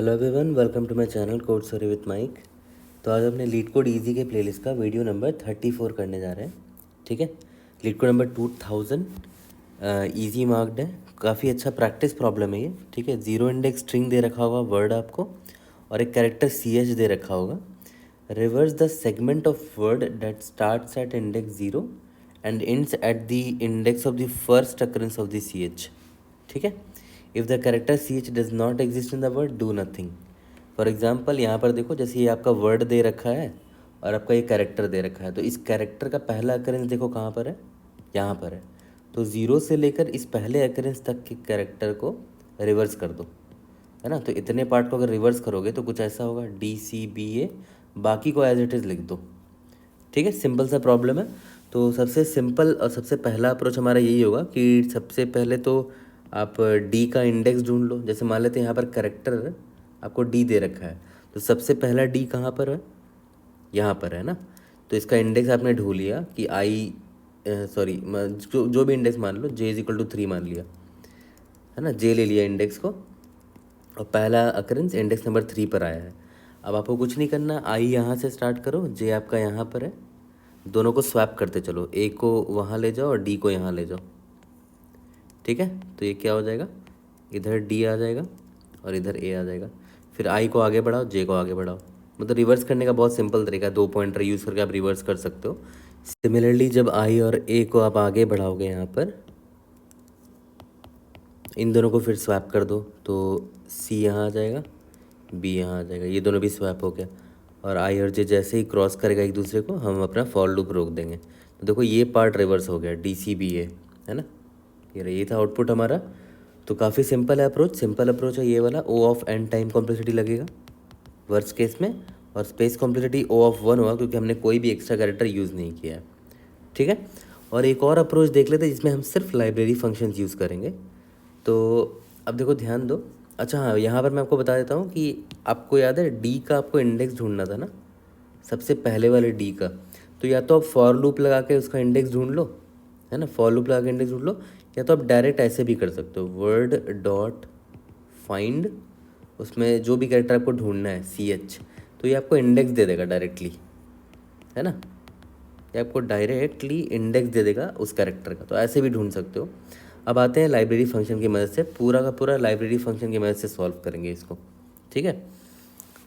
Hello everyone, welcome to my channel code story with Mike. तो आज अपने LeetCode easy के playlist का वीडियो नंबर 34 करने जा रहे हैं। ठीक है, LeetCode number 2000 easy marked है। काफ़ी अच्छा प्रैक्टिस प्रॉब्लम है ये। ठीक है, जीरो इंडेक्स स्ट्रिंग दे रखा होगा वर्ड आपको, और एक कैरेक्टर CH दे रखा होगा। Reverse the segment of word that starts at index 0 and ends at the index of the first occurrence of the CH। ठीक है, if the character CH does not exist in the word do nothing. For example यहाँ पर देखो, जैसे ये आपका word दे रखा है और आपका ये कैरेक्टर दे रखा है, तो इस कैरेक्टर का पहला अकरेंस देखो कहाँ पर है, यहाँ पर है। तो ज़ीरो से लेकर इस पहले अकरेंस तक के कैरेक्टर को रिवर्स कर दो, है ना। तो इतने पार्ट को अगर रिवर्स करोगे तो कुछ ऐसा होगा DCBA, बाकी को एज इट इज़ लिख दो। ठीक है, सिंपल सा प्रॉब्लम है। तो सबसे सिंपल और सबसे पहला अप्रोच हमारा यही होगा कि सबसे पहले तो आप D का इंडेक्स ढूंढ लो। जैसे मान लेते हैं यहाँ पर करेक्टर आपको D दे रखा है, तो सबसे पहला D कहाँ पर है, यहाँ पर है ना। तो इसका इंडेक्स आपने ढूंढ लिया कि जो भी इंडेक्स मान लो, J=3 मान लिया, है ना। J ले लिया इंडेक्स को, और पहला अकरेंस इंडेक्स नंबर 3 पर आया है। अब आपको कुछ नहीं करना, I यहाँ से स्टार्ट करो, J आपका यहाँ पर है, दोनों को स्वैप करते चलो, A को वहाँ ले जाओ और D को यहाँ ले जाओ। ठीक है, तो ये क्या हो जाएगा, इधर D आ जाएगा और इधर A आ जाएगा। फिर I को आगे बढ़ाओ, J को आगे बढ़ाओ। मतलब रिवर्स करने का बहुत सिंपल तरीका है, 2 पॉइंटर यूज़ करके आप रिवर्स कर सकते हो। सिमिलरली जब I और A को आप आगे बढ़ाओगे, यहाँ पर इन दोनों को फिर स्वैप कर दो, तो C यहाँ आ जाएगा, B यहाँ आ जाएगा, ये दोनों भी स्वैप हो गया। और I और J जैसे ही क्रॉस करेगा एक दूसरे को, हम अपना फॉर लूप रोक देंगे। तो देखो ये पार्ट रिवर्स हो गया, DCBA, है ना। ये था आउटपुट हमारा। तो काफ़ी सिंपल है अप्रोच, सिंपल अप्रोच है ये वाला। O of n time complexity लगेगा वर्स्ट केस में, और स्पेस कॉम्प्लेक्सिटी O ऑफ 1 होगा, क्योंकि हमने कोई भी एक्स्ट्रा कैरेक्टर यूज़ नहीं किया है। ठीक है, और एक और अप्रोच देख लेते हैं जिसमें हम सिर्फ लाइब्रेरी फंक्शंस यूज़ करेंगे। तो अब देखो ध्यान दो। अच्छा हाँ, यहाँ पर मैं आपको बता देता हूँ कि आपको याद है D का आपको इंडेक्स ढूंढना था ना, सबसे पहले वाले D का। तो या तो आप फॉर लूप लगा के उसका इंडेक्स ढूंढ लो, है ना, फॉर लूप लगा के इंडेक्स ढूंढ लो, या तो आप डायरेक्ट ऐसे भी कर सकते हो, वर्ड डॉट फाइंड, उसमें जो भी कैरेक्टर आपको ढूंढना है CH, तो ये आपको इंडेक्स दे देगा डायरेक्टली, है ना। ये आपको डायरेक्टली इंडेक्स दे देगा उस कैरेक्टर का, तो ऐसे भी ढूंढ सकते हो। अब आते हैं लाइब्रेरी फंक्शन की मदद से, पूरा का पूरा लाइब्रेरी फंक्शन की मदद से सॉल्व करेंगे इसको। ठीक है,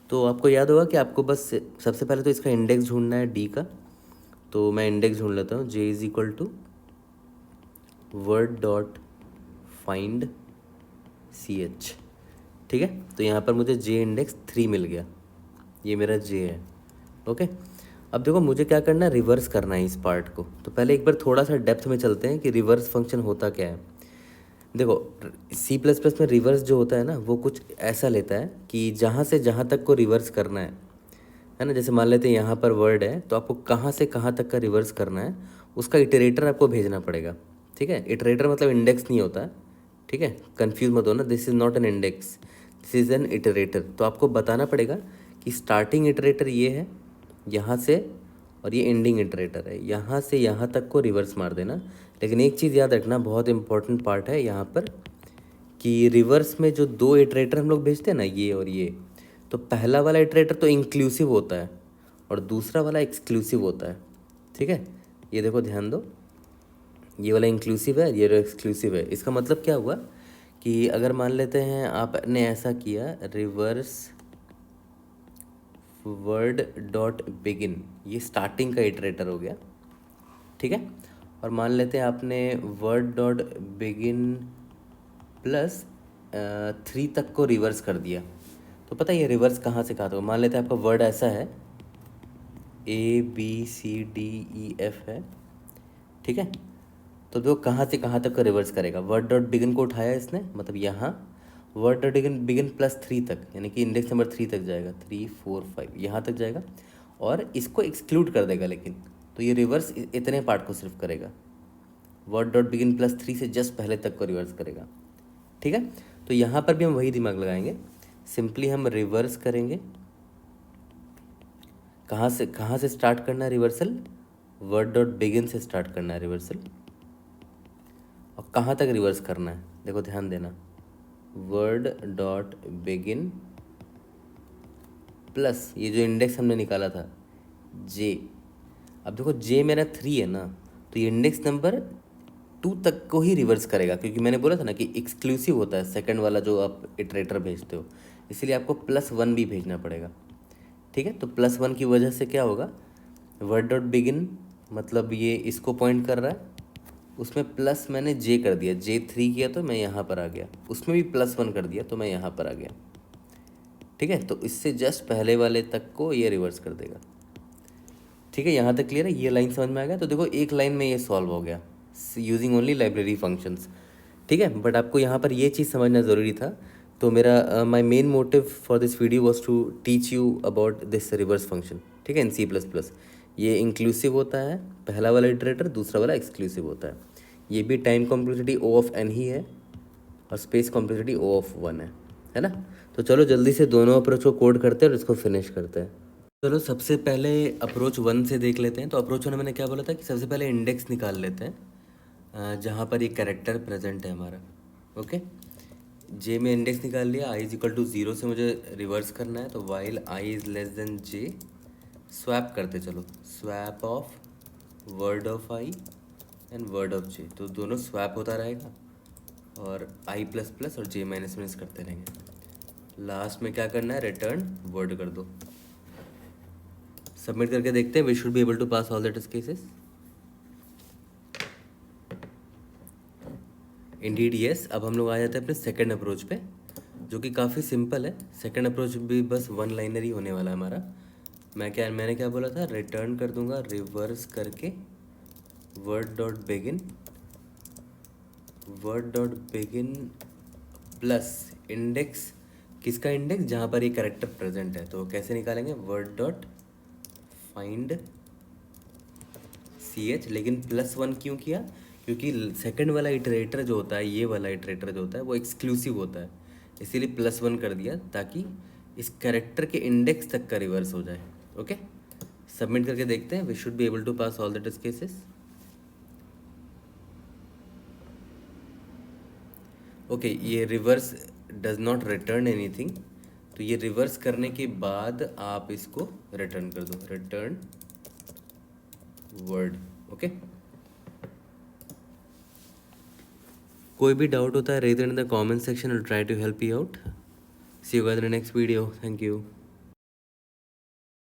तो आपको याद होगा कि आपको बस सबसे पहले तो इसका इंडेक्स ढूंढना है D का। तो मैं इंडेक्स ढूंढ लेता हूँ, J= word dot find CH। ठीक है, तो यहाँ पर मुझे J=3 मिल गया, ये मेरा J है। ओके, अब देखो मुझे क्या करना है, रिवर्स करना है इस पार्ट को। तो पहले एक बार थोड़ा सा डेप्थ में चलते हैं कि रिवर्स फंक्शन होता क्या है। देखो C++ में रिवर्स जो होता है ना, वो कुछ ऐसा लेता है कि जहाँ से जहाँ तक को रिवर्स करना है ना। जैसे मान लेते हैं यहाँ पर वर्ड है, तो आपको कहाँ से कहाँ तक का रिवर्स करना है, उसका इटरेटर आपको भेजना पड़ेगा। ठीक है, इटरेटर मतलब इंडेक्स नहीं होता है। ठीक है, कंफ्यूज मत हो ना, this is not an index, this is an iterator. तो आपको बताना पड़ेगा कि स्टार्टिंग इटरेटर ये है यहाँ से, और ये एंडिंग इटरेटर है, यहाँ से यहाँ तक को रिवर्स मार देना। लेकिन एक चीज़ याद रखना, बहुत इंपॉर्टेंट पार्ट है यहाँ पर, कि रिवर्स में जो 2 इटरेटर हम लोग भेजते हैं ना, ये और ये, तो पहला वाला इटरेटर तो इंक्लूसिव होता है और दूसरा वाला एक्सक्लूसिव होता है। ठीक है, ये देखो ध्यान दो, ये वाला इंक्लूसिव है, ये वाला एक्सक्लूसिव है। इसका मतलब क्या हुआ कि अगर मान लेते हैं आपने ऐसा किया, रिवर्स वर्ड डॉट बिगिन, ये स्टार्टिंग का इटरेटर हो गया। ठीक है, और मान लेते हैं आपने वर्ड डॉट बिगिन प्लस 3 तक को रिवर्स कर दिया, तो पता है ये रिवर्स कहाँ से कहाँ तक। मान लेते हैं आपका वर्ड ऐसा है, ABCDEF है। ठीक है, तो जो कहाँ से कहाँ तक का रिवर्स करेगा, वर्ड डॉट बिगिन को उठाया इसने, मतलब यहाँ वर्ड डॉट बिगिन प्लस 3 तक, यानी कि इंडेक्स नंबर 3 तक जाएगा, 3 4 5 यहाँ तक जाएगा, और इसको एक्सक्लूड कर देगा। लेकिन तो ये रिवर्स इतने पार्ट को सिर्फ करेगा, वर्ड डॉट बिगिन प्लस 3 से जस्ट पहले तक को रिवर्स करेगा। ठीक है, तो यहाँ पर भी हम वही दिमाग लगाएंगे, सिंपली हम रिवर्स करेंगे। कहाँ से स्टार्ट करना है रिवर्सल, वर्ड डॉट बिगिन से स्टार्ट करना है रिवर्सल, और कहाँ तक रिवर्स करना है देखो ध्यान देना, वर्ड डॉट बिगिन प्लस ये जो इंडेक्स हमने निकाला था जे। अब देखो जे मेरा 3 है ना, तो ये इंडेक्स नंबर 2 तक को ही रिवर्स करेगा, क्योंकि मैंने बोला था ना कि एक्सक्लूसिव होता है सेकंड वाला जो आप इटरेटर भेजते हो, इसीलिए आपको +1 भी भेजना पड़ेगा। ठीक है, तो +1 की वजह से क्या होगा, वर्ड डॉट बिगिन मतलब ये इसको पॉइंट कर रहा है, उसमें प्लस मैंने जे कर दिया, J3 किया तो मैं यहाँ पर आ गया, उसमें भी +1 कर दिया तो मैं यहाँ पर आ गया। ठीक है, तो इससे जस्ट पहले वाले तक को ये रिवर्स कर देगा। ठीक है, यहाँ तक क्लियर है, ये लाइन समझ में आ गया। तो देखो एक लाइन में ये सॉल्व हो गया यूजिंग ओनली लाइब्रेरी फंक्शंस। ठीक है, बट आपको यहाँ पर ये चीज़ समझना ज़रूरी था। तो मेरा my main motive for this video was to teach you about this reverse function. ठीक है, इन C++। ये इंक्लूसिव होता है, पहला वाला इटरेटर, दूसरा वाला एक्सक्लूसिव होता है। ये भी टाइम कॉम्प्लेक्सिटी O(n) ही है और स्पेस कॉम्प्लेक्सिटी O(1) है ना। तो चलो जल्दी से दोनों अप्रोच को कोड करते हैं और इसको फिनिश करते हैं। चलो सबसे पहले अप्रोच 1 से देख लेते हैं। तो अप्रोच 1 में मैंने क्या बोला था कि सबसे पहले इंडेक्स निकाल लेते हैं जहाँ पर ये कैरेक्टर प्रेजेंट है हमारा। ओके, जे में इंडेक्स निकाल लिया, i=0 से मुझे रिवर्स करना है, तो वाइल i<j स्वैप करते चलो, swap of word of i and word of j, तो दोनों स्वैप होता रहेगा और i++ और j-, करते रहेंगे। लास्ट में क्या करना है, रिटर्न वर्ड कर दो। सबमिट करके देखते हैं, we should be able to pass all the test cases. Indeed yes. अब हम लोग आ जाते हैं अपने सेकंड अप्रोच पे, जो कि काफ़ी सिंपल है। सेकंड अप्रोच भी बस 1 लाइनर ही होने वाला है हमारा। मैंने क्या बोला था, रिटर्न कर दूंगा रिवर्स करके word dot begin plus index, किसका इंडेक्स, जहाँ पर ये कैरेक्टर प्रेजेंट है। तो कैसे निकालेंगे, वर्ड डॉट फाइंड CH, लेकिन +1 क्यों किया, क्योंकि सेकंड वाला इटरेटर जो होता है, ये वाला इटरेटर जो होता है वो एक्सक्लूसिव होता है, इसीलिए +1 कर दिया ताकि इस कैरेक्टर के इंडेक्स तक का रिवर्स हो जाए। ओके, सबमिट करके देखते हैं, we should be able to pass all the test cases. Okay, ये reverse does not return anything, तो ये रिवर्स करने के बाद आप इसको रिटर्न कर दो, रिटर्न वर्ड। ओके, कोई भी डाउट होता है raise in the comment section, I will try to help you out. See you guys in the next video, thank you.